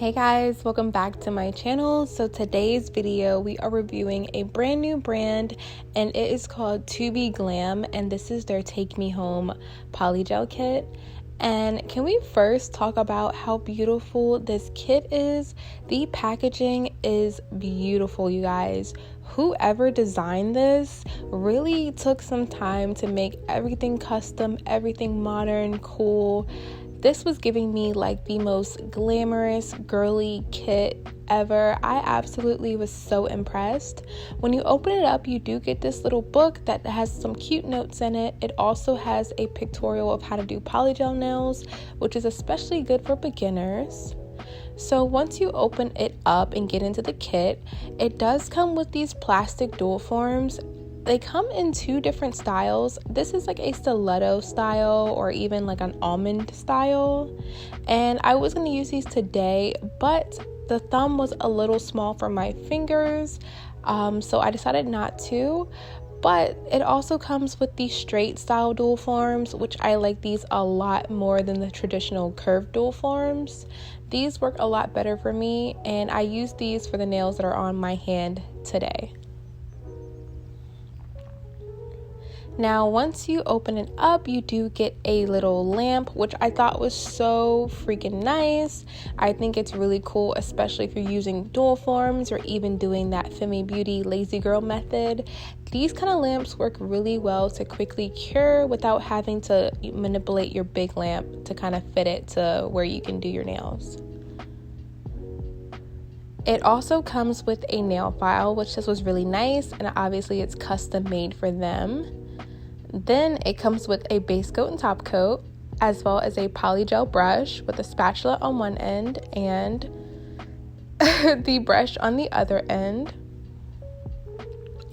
Hey guys, welcome back to my channel. So today's video we are reviewing a brand new brand and it is called TOBE Glam, and this is their Take Me Home Polygel kit. And can we first talk about how beautiful this kit is? The packaging is beautiful, you guys. Whoever designed this really took some time to make everything custom, everything modern, cool. This was giving me like the most glamorous girly kit ever. I absolutely was so impressed. When you open it up, you do get this little book that has some cute notes in it. It also has a pictorial of how to do polygel nails, which is especially good for beginners. So once you open it up and get into the kit, it does come with these plastic dual forms. They come in two different styles. This is like a stiletto style or even like an almond style. And I was going to use these today, but the thumb was a little small for my fingers. So I decided not to. But it also comes with these straight style dual forms, which I like these a lot more than the traditional curved dual forms. These work a lot better for me, and I use these for the nails that are on my hand today. Now, once you open it up, you do get a little lamp, which I thought was so freaking nice. I think it's really cool, especially if you're using dual forms or even doing that Femi Beauty lazy girl method. These kind of lamps work really well to quickly cure without having to manipulate your big lamp to kind of fit it to where you can do your nails. It also comes with a nail file, which just was really nice, and obviously it's custom made for them. Then it comes with a base coat and top coat, as well as a polygel brush with a spatula on one end and the brush on the other end.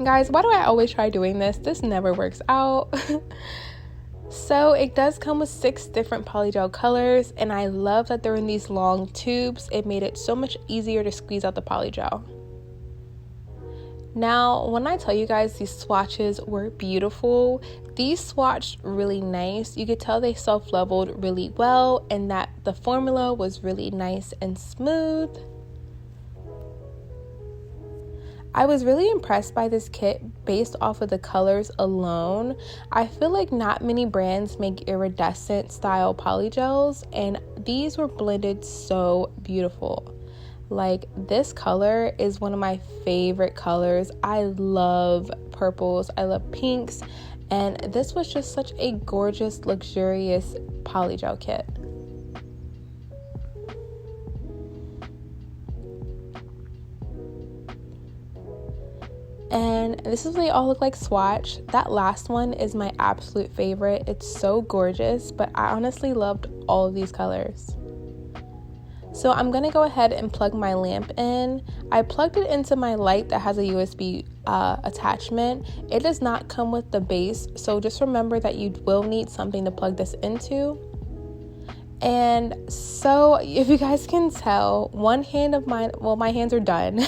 Guys, why do I always try doing this? This never works out. So it does come with 6 different polygel colors, and I love that they're in these long tubes. It made it so much easier to squeeze out the polygel. Now, when I tell you guys these swatches were beautiful, these swatched really nice. You could tell they self-leveled really well and that the formula was really nice and smooth. I was really impressed by this kit based off of the colors alone. I feel like not many brands make iridescent style polygels, and these were blended so beautiful. Like, this color is one of my favorite colors. I love purples, I love pinks, and this was just such a gorgeous, luxurious polygel kit. And this is what they all look like swatch. That last one is my absolute favorite. It's so gorgeous, but I honestly loved all of these colors. So I'm going to go ahead and plug my lamp in. I plugged it into my light that has a USB attachment. It does not come with the base, so just remember that you will need something to plug this into. And so if you guys can tell, one hand of mine, well, my hands are done.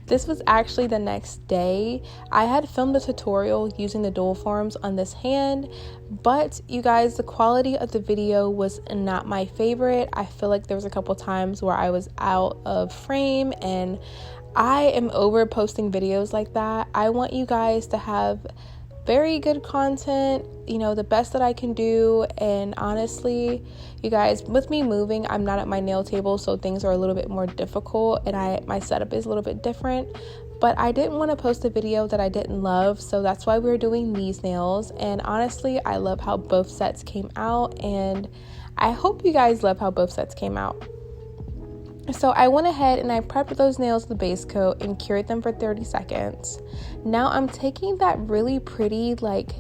This was actually the next day. I had filmed a tutorial using the dual forms on this hand, but you guys, the quality of the video was not my favorite. I feel like there was a couple times where I was out of frame, and I am over posting videos like that. I want you guys to have very good content, you know, the best that I can do. And honestly, you guys, with me moving, I'm not at my nail table, so things are a little bit more difficult, and my setup is a little bit different. But I didn't want to post a video that I didn't love, so that's why we're doing these nails. And honestly, I love how both sets came out, and I hope you guys love how both sets came out. So I went ahead and I prepped those nails with the base coat and cured them for 30 seconds. Now I'm taking that really pretty, like,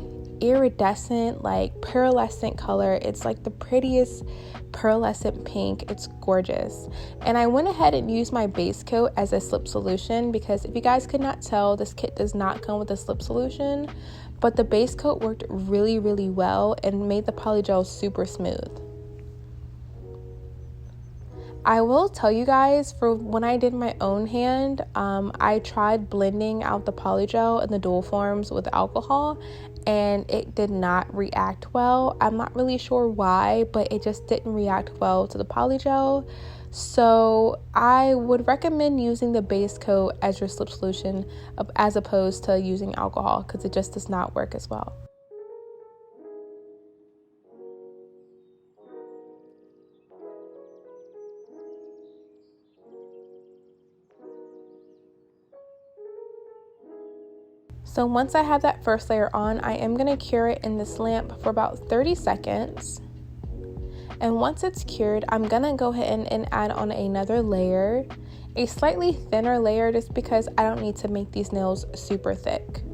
iridescent, like pearlescent color. It's like the prettiest pearlescent pink. It's gorgeous. And I went ahead and used my base coat as a slip solution, because if you guys could not tell, this kit does not come with a slip solution, but the base coat worked really, really well and made the polygel super smooth. I will tell you guys, for when I did my own hand, I tried blending out the polygel and the dual forms with alcohol, and it did not react well. I'm not really sure why, but it just didn't react well to the polygel. So I would recommend using the base coat as your slip solution as opposed to using alcohol, because it just does not work as well. So once I have that first layer on, I am going to cure it in this lamp for about 30 seconds. And once it's cured, I'm going to go ahead and add on another layer, a slightly thinner layer, just because I don't need to make these nails super thick.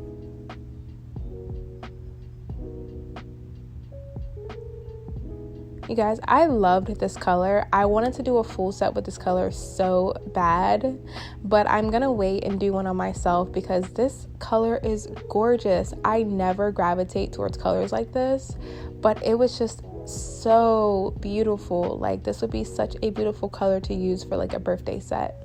You guys, I loved this color. I wanted to do a full set with this color so bad, but I'm gonna wait and do one on myself because this color is gorgeous. I never gravitate towards colors like this, but it was just so beautiful. Like, this would be such a beautiful color to use for like a birthday set.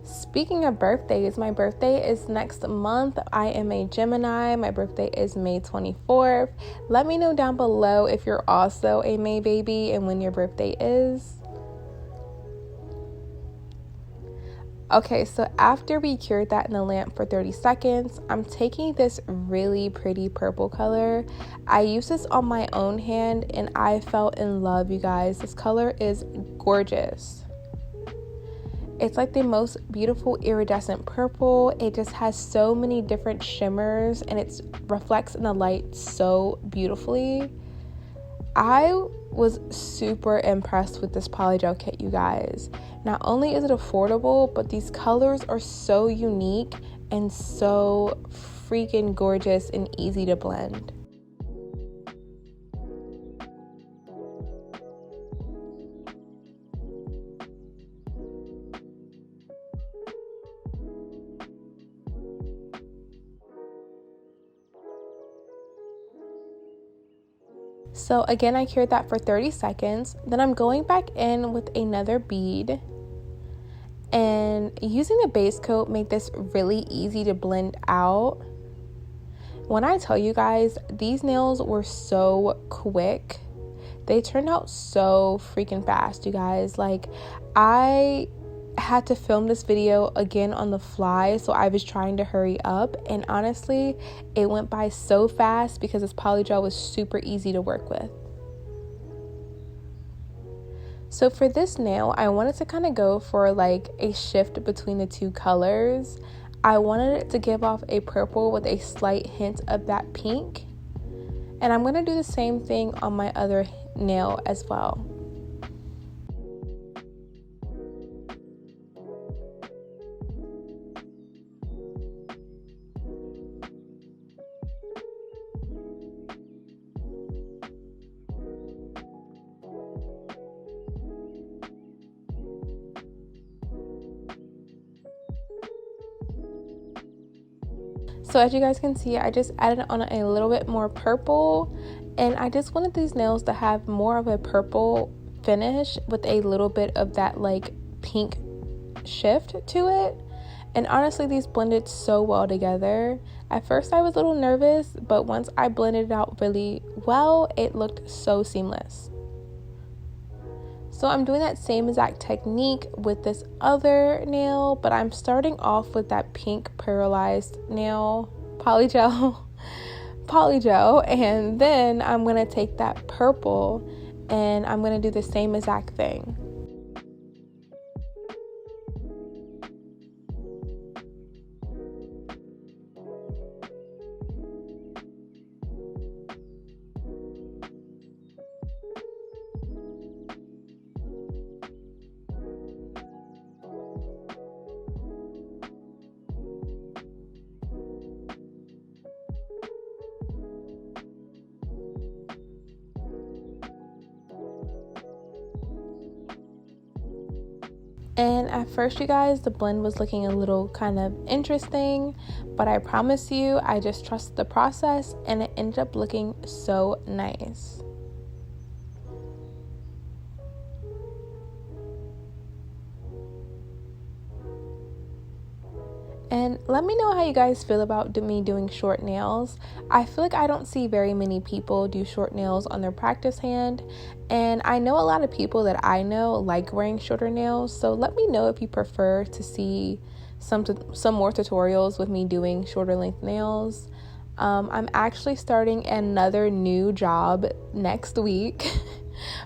Speaking of birthdays, my birthday is next month. I am a Gemini. My birthday is May 24th. Let me know down below if you're also a May baby and when your birthday is. Okay, so after we cured that in the lamp for 30 seconds, I'm taking this really pretty purple color. I used this on my own hand and I fell in love, you guys. This color is gorgeous. It's like the most beautiful iridescent purple. It just has so many different shimmers and it reflects in the light so beautifully. I was super impressed with this polygel kit, you guys. Not only is it affordable, but these colors are so unique and so freaking gorgeous and easy to blend. So again, I cured that for 30 seconds. Then I'm going back in with another bead. And using the base coat made this really easy to blend out. When I tell you guys, these nails were so quick. They turned out so freaking fast, you guys. Like, I had to film this video again on the fly, so I was trying to hurry up, and honestly it went by so fast because this polygel was super easy to work with. So for this nail, I wanted to kind of go for like a shift between the two colors. I wanted it to give off a purple with a slight hint of that pink, and I'm going to do the same thing on my other nail as well. So as you guys can see, I just added on a little bit more purple, and I just wanted these nails to have more of a purple finish with a little bit of that like pink shift to it. And honestly, these blended so well together. At first I was a little nervous, but once I blended it out really well, it looked so seamless. So I'm doing that same exact technique with this other nail, but I'm starting off with that pink pearlized nail polygel, and then I'm going to take that purple and I'm going to do the same exact thing. And at first, you guys, the blend was looking a little kind of interesting, but I promise you, I just trusted the process and it ended up looking so nice. And let me know how you guys feel about me doing short nails. I feel like I don't see very many people do short nails on their practice hand, and I know a lot of people that I know like wearing shorter nails, so let me know if you prefer to see some more tutorials with me doing shorter length nails. I'm actually starting another new job next week.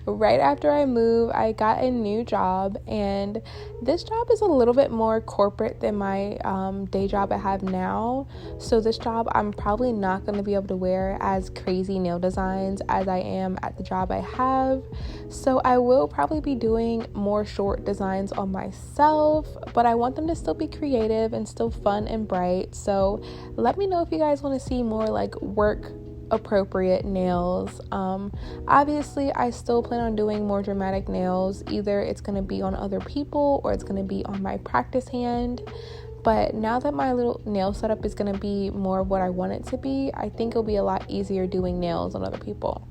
Right after I move, I got a new job, and this job is a little bit more corporate than my day job I have now. So this job, I'm probably not going to be able to wear as crazy nail designs as I am at the job I have. So I will probably be doing more short designs on myself, but I want them to still be creative and still fun and bright. So let me know if you guys want to see more like work appropriate nails. Obviously I still plan on doing more dramatic nails. Either it's going to be on other people or it's going to be on my practice hand. But now that my little nail setup is going to be more of what I want it to be, I think it'll be a lot easier doing nails on other people.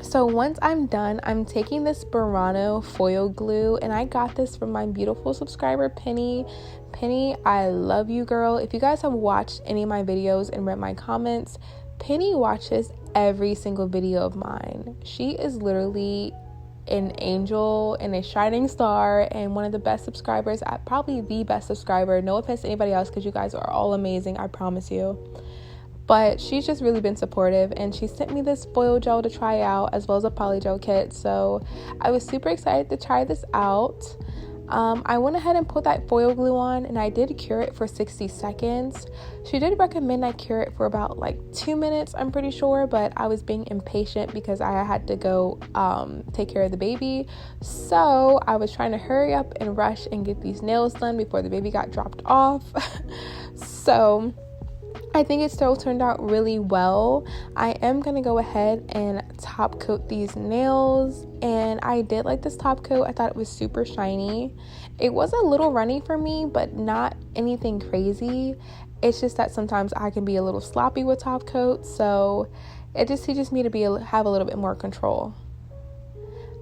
So once I'm done, I'm taking this Burano foil glue, and I got this from my beautiful subscriber Penny. Penny, I love you, girl. If you guys have watched any of my videos and read my comments, Penny watches every single video of mine. She is literally an angel and a shining star and one of the best subscribers, probably the best subscriber. No offense to anybody else, because you guys are all amazing, I promise you. But she's just really been supportive, and she sent me this foil gel to try out as well as a polygel kit. So I was super excited to try this out. I went ahead and put that foil glue on, and I did cure it for 60 seconds. She did recommend I cure it for about like 2 minutes, I'm pretty sure, but I was being impatient because I had to go take care of the baby. So I was trying to hurry up and rush and get these nails done before the baby got dropped off. So I think it still turned out really well. I am going to go ahead and top coat these nails, and I did like this top coat. I thought it was super shiny. It was a little runny for me, but not anything crazy. It's just that sometimes I can be a little sloppy with top coats, so it just teaches me to have a little bit more control.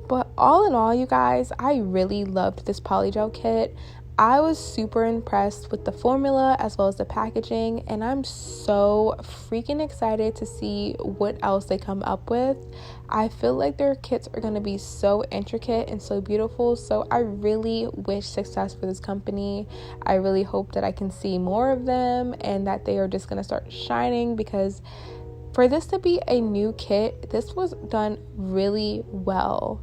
But all in all, you guys, I really loved this polygel kit. I was super impressed with the formula as well as the packaging, and I'm so freaking excited to see what else they come up with. I feel like their kits are going to be so intricate and so beautiful, so I really wish success for this company. I really hope that I can see more of them and that they are just going to start shining, because for this to be a new kit, this was done really well.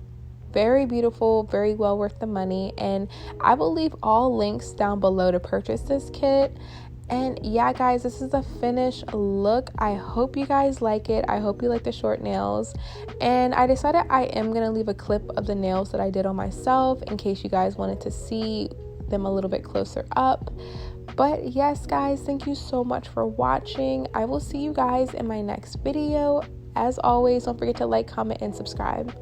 Very beautiful, very well worth the money, and I will leave all links down below to purchase this kit. And yeah, guys, this is the finished look. I hope you guys like it. I hope you like the short nails, and I decided I am gonna leave a clip of the nails that I did on myself in case you guys wanted to see them a little bit closer up. But yes, guys, thank you so much for watching. I will see you guys in my next video. As always, don't forget to like, comment, and subscribe.